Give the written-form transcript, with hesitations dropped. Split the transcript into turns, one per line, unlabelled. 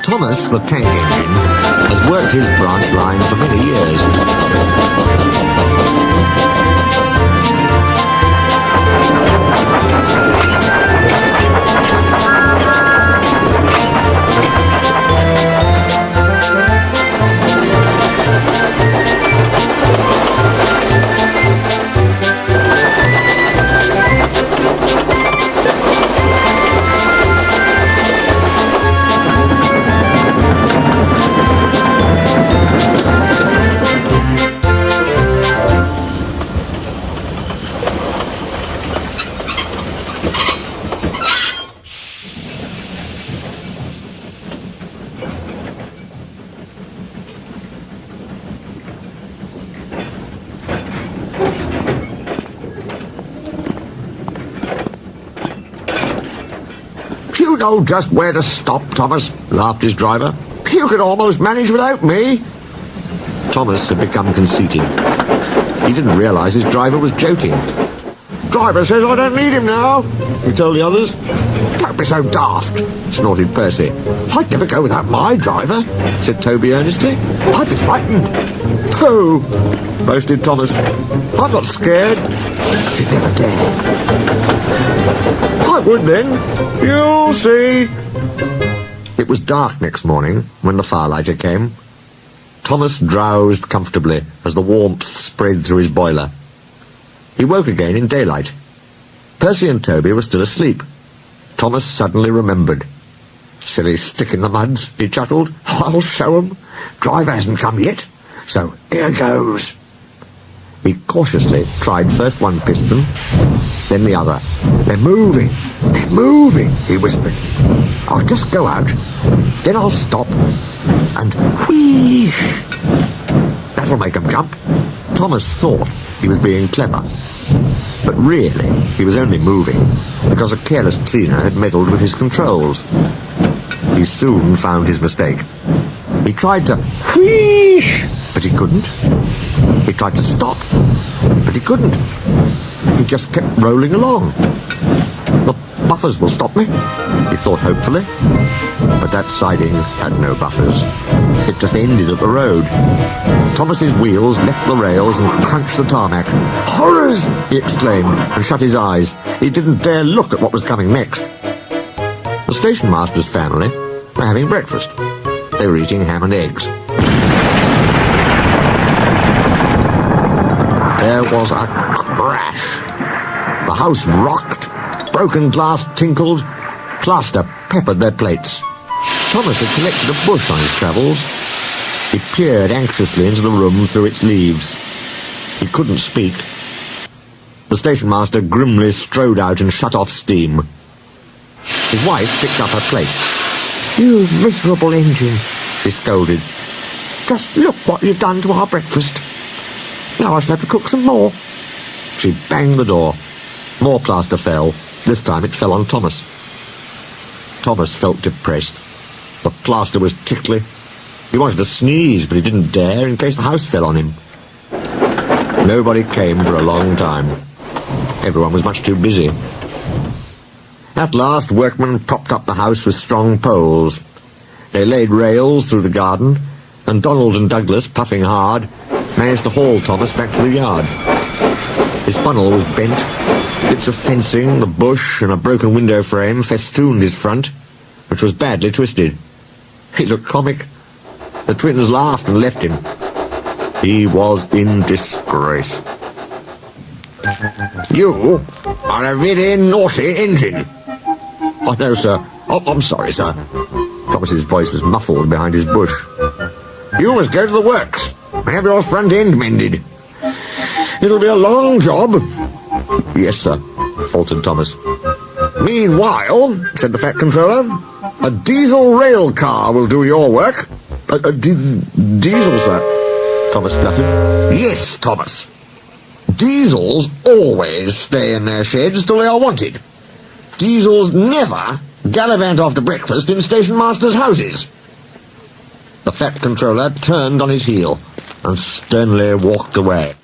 Thomas, the tank engine, has worked his branch line for many "You know just where to stop, Thomas," laughed his driver. "You could almost manage without me." Thomas had become conceited. He didn't realize his driver was joking. "Driver says I don't need him now," he told the others. "Don't be so daft," snorted Percy. "I'd never go without my driver," said Toby earnestly. "I'd be frightened." "Pooh," boasted Thomas. "I'm not scared." "You'd never dare." "I would then. You'll see." It was dark next morning when the firelighter came. Thomas drowsed comfortably as the warmth spread through his boiler. He woke again in daylight. Percy and Toby were still asleep. Thomas suddenly remembered. "Silly stick in the muds," he chuckled. "I'll show 'em. Driver hasn't come yet, so here goes." He cautiously tried first one piston, then the other. "They're moving, they're moving," he whispered. "I'll just go out, then I'll stop, and whee! That'll make 'em jump." Thomas thought he was being clever, but really he was only moving because a careless cleaner had meddled with his controls. He soon found his mistake. He tried to whee, but he couldn't. He tried to stop, but he couldn't. He just kept rolling along. "The buffers will stop me," he thought hopefully. But that siding had no buffers. It just ended at the road. Thomas's wheels left the rails and crunched the tarmac. "Horrors!" he exclaimed, and shut his eyes. He didn't dare look at what was coming next. The station master's family were having breakfast. They were eating ham and eggs. There was a crash. The house rocked, broken glass tinkled, plaster peppered their plates. Thomas had collected a bush on his travels. He peered anxiously into the room through its leaves. He couldn't speak. The station master grimly strode out and shut off steam. His wife picked up her plate. "You miserable engine," she scolded. "Just look what you've done to our breakfast. Now I shall have to cook some more." She banged the door. More plaster fell. This time it fell on Thomas. Thomas felt depressed. The plaster was tickly. He wanted to sneeze, but he didn't dare in case the house fell on him. Nobody came for a long time. Everyone was much too busy. At last, workmen propped up the house with strong poles. They laid rails through the garden, and Donald and Douglas, puffing hard, managed to haul Thomas back to the yard. His funnel was bent. Bits of fencing, the bush, and a broken window frame festooned his front, which was badly twisted. He looked comic. The twins laughed and left him. He was in disgrace. "You are a really naughty engine." "Oh, no, sir. Oh, I'm sorry, sir." Thomas's voice was muffled behind his bush. "You must go to the works and have your front end mended. It'll be a long job." "Yes, sir," faltered Thomas. "Meanwhile," said the Fat Controller, "a diesel rail car will do your work." A diesel, sir," Thomas spluttered. "Yes, Thomas. Diesels always stay in their sheds till they are wanted. Diesels never gallivant after breakfast in station masters' houses." The Fat Controller turned on his heel and sternly walked away.